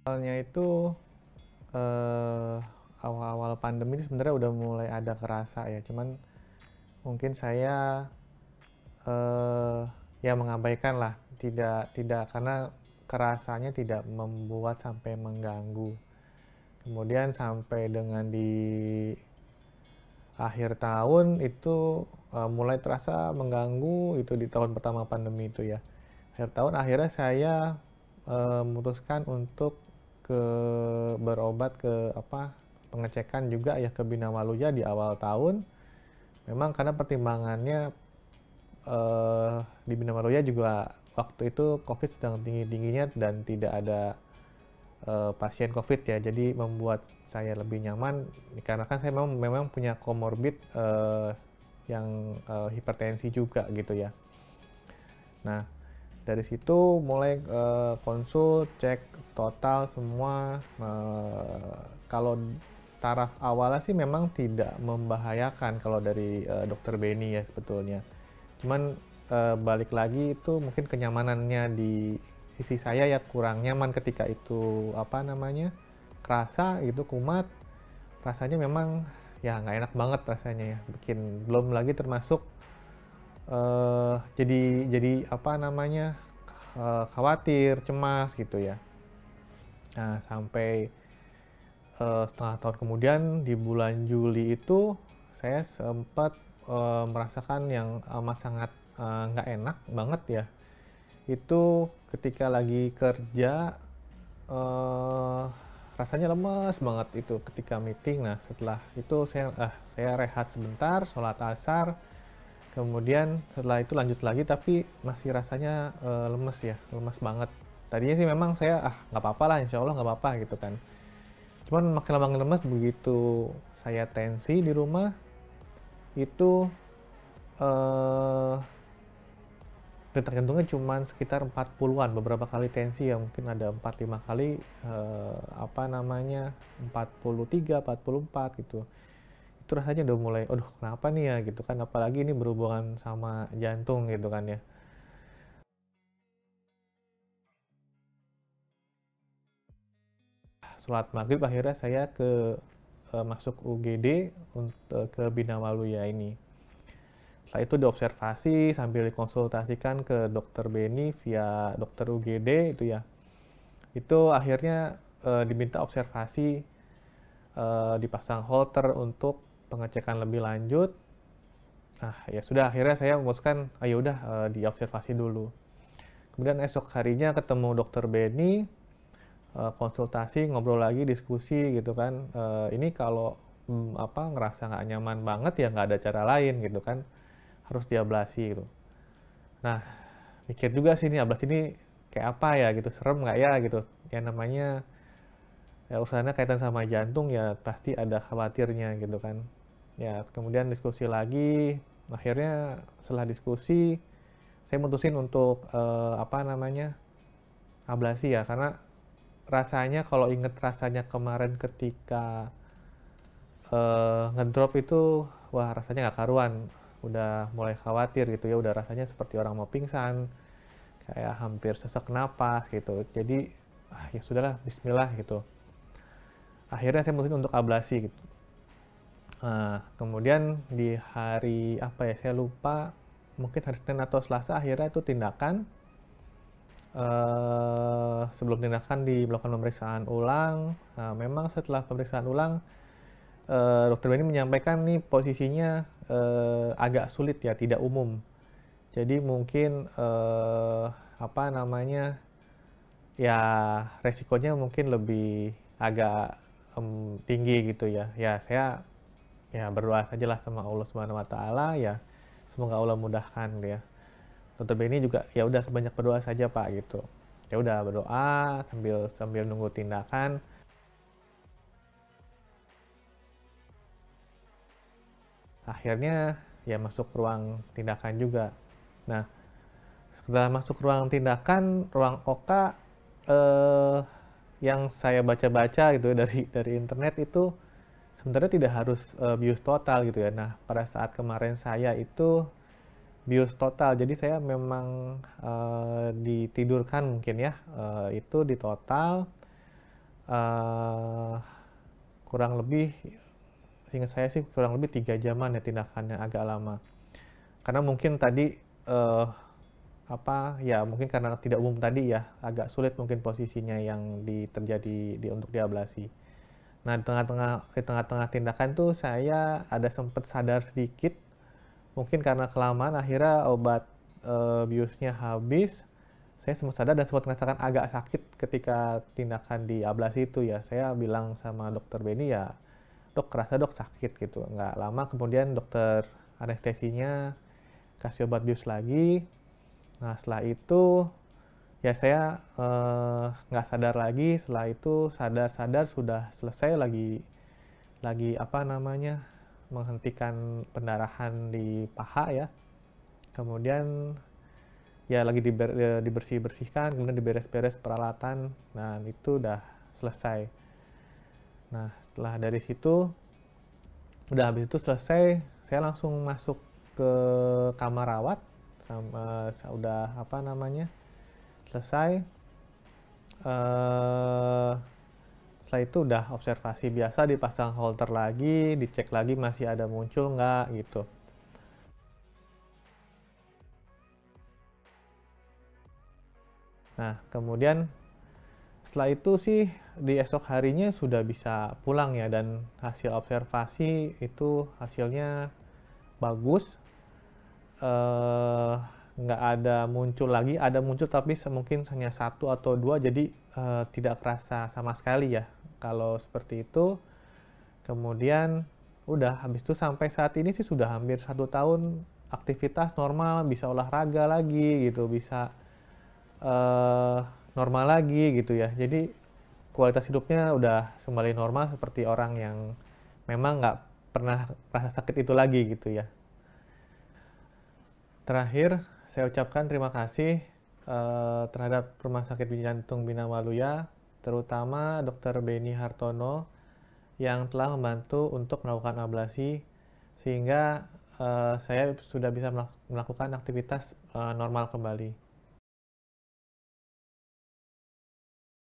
Awalnya itu eh, awal-awal pandemi ini sebenarnya udah mulai ada kerasa ya, cuman mungkin saya eh, ya mengabaikan lah, tidak tidak karena kerasanya tidak membuat sampai mengganggu. Kemudian sampai dengan di akhir tahun itu mulai terasa mengganggu itu di tahun pertama pandemi itu ya. Akhir tahun akhirnya saya memutuskan untuk ke berobat ke apa pengecekan juga ya ke Bina Waluya di awal tahun. Memang karena pertimbangannya di Bina Waluya juga waktu itu COVID sedang tinggi-tingginya dan tidak ada pasien COVID ya, jadi membuat saya lebih nyaman karena kan saya memang punya komorbid yang hipertensi juga gitu ya. Nah, dari situ mulai konsul, cek total semua. Kalau taraf awalnya sih memang tidak membahayakan kalau dari dokter Beni ya sebetulnya. Cuman balik lagi itu mungkin kenyamanannya di sisi saya ya kurang nyaman ketika itu apa namanya kerasa gitu kumat, rasanya memang ya nggak enak banget rasanya ya, bikin belum lagi termasuk jadi apa namanya khawatir, cemas gitu ya. Nah sampai setengah tahun kemudian di bulan Juli itu saya sempat merasakan yang amat sangat nggak enak banget ya. Itu ketika lagi kerja eh, rasanya lemes banget itu ketika meeting. Nah setelah itu saya rehat sebentar, sholat asar, kemudian setelah itu lanjut lagi tapi masih rasanya lemes ya, lemes banget. Tadinya sih memang saya nggak apa-apa lah, insya Allah nggak apa-apa gitu kan. Cuman makin lama makin lemes begitu saya tensi di rumah itu eh, detak jantungnya cuma sekitar 40-an, beberapa kali tensi ya mungkin ada 4-5 kali apa namanya 43, 44 gitu. Itu rasanya udah mulai, aduh kenapa nih ya gitu kan, apalagi ini berhubungan sama jantung gitu kan ya. Sholat maghrib akhirnya saya masuk UGD untuk ke Bina Waluya ini. Setelah itu diobservasi sambil dikonsultasikan ke dokter Beni via dokter UGD itu ya. Itu akhirnya diminta observasi, dipasang holter untuk pengecekan lebih lanjut. Nah ya sudah akhirnya saya memutuskan, ayo udah diobservasi dulu. Kemudian esok harinya ketemu dokter Beni, konsultasi, ngobrol lagi, diskusi gitu kan. Ini kalau apa ngerasa nggak nyaman banget ya nggak ada cara lain gitu kan, harus diablasi gitu. Nah mikir juga sih ini ablasi ini kayak apa ya gitu, serem nggak ya gitu. Ya namanya ya urusannya kaitan sama jantung ya pasti ada khawatirnya gitu kan. Ya kemudian diskusi lagi, akhirnya setelah diskusi saya mutusin untuk apa namanya ablasi ya karena rasanya kalau inget rasanya kemarin ketika ngedrop itu wah rasanya nggak karuan, udah mulai khawatir gitu ya, udah rasanya seperti orang mau pingsan, kayak hampir sesak napas gitu. Jadi ya sudahlah Bismillah gitu, akhirnya saya mutusin untuk ablasi gitu. Kemudian di hari apa ya saya lupa, mungkin hari Senin atau Selasa akhirnya itu tindakan. Sebelum tindakan dilakukan pemeriksaan ulang. Nah, memang setelah pemeriksaan ulang, dokter Benny menyampaikan nih posisinya agak sulit ya, tidak umum. Jadi mungkin apa namanya ya resikonya mungkin lebih agak tinggi gitu ya. Ya saya ya berdoa sajalah sama Allah Subhanahu Wa Taala ya, semoga Allah mudahkan ya. Dokter Benny juga ya udah banyak berdoa saja Pak gitu. Ya udah berdoa sambil sambil nunggu tindakan. Akhirnya ya masuk ruang tindakan juga. Nah, setelah masuk ruang tindakan, ruang OK eh, yang saya baca-baca gitu ya dari internet itu sebenarnya tidak harus bius total gitu ya. Nah, pada saat kemarin saya itu bius total. Jadi saya memang ditidurkan mungkin ya, itu di total. uh, kurang lebih, ingat saya sih kurang lebih 3 jaman ya tindakannya, agak lama. Karena mungkin tadi uh, mungkin karena tidak umum tadi ya, agak sulit mungkin posisinya yang terjadi untuk diablasi. Nah, di tengah-tengah tindakan tuh saya ada sempat sadar sedikit, mungkin karena kelamaan akhirnya obat biusnya habis. Saya sempat sadar dan sempat merasakan agak sakit ketika tindakan di ablasi itu ya. Saya bilang sama dokter Benny, ya dok, kerasa dok sakit gitu. Nggak lama kemudian dokter anestesinya kasih obat bius lagi. Nah, setelah itu ya saya nggak sadar lagi. Setelah itu sadar-sadar sudah selesai, lagi menghentikan pendarahan di paha ya. Kemudian ya lagi dibersih-bersihkan, kemudian diberes-beres peralatan. Nah, itu udah selesai. Nah, setelah dari situ, udah habis itu selesai, saya langsung masuk ke kamar rawat. Udah selesai. Setelah itu udah observasi biasa, dipasang holter lagi, dicek lagi masih ada muncul nggak gitu. Nah, kemudian setelah itu sih di esok harinya sudah bisa pulang ya, dan hasil observasi itu hasilnya bagus. Nggak ada muncul lagi, ada muncul tapi mungkin hanya 1 atau 2, jadi tidak kerasa sama sekali ya kalau seperti itu. Kemudian udah habis itu sampai saat ini sih sudah hampir 1 tahun aktivitas normal, bisa olahraga lagi gitu, bisa uh, normal lagi gitu ya. Jadi kualitas hidupnya udah kembali normal seperti orang yang memang nggak pernah rasa sakit itu lagi gitu ya. Terakhir, saya ucapkan terima kasih terhadap Rumah Sakit Jantung Bina Waluya, terutama Dr. Benny Hartono yang telah membantu untuk melakukan ablasi, sehingga saya sudah bisa melakukan aktivitas normal kembali.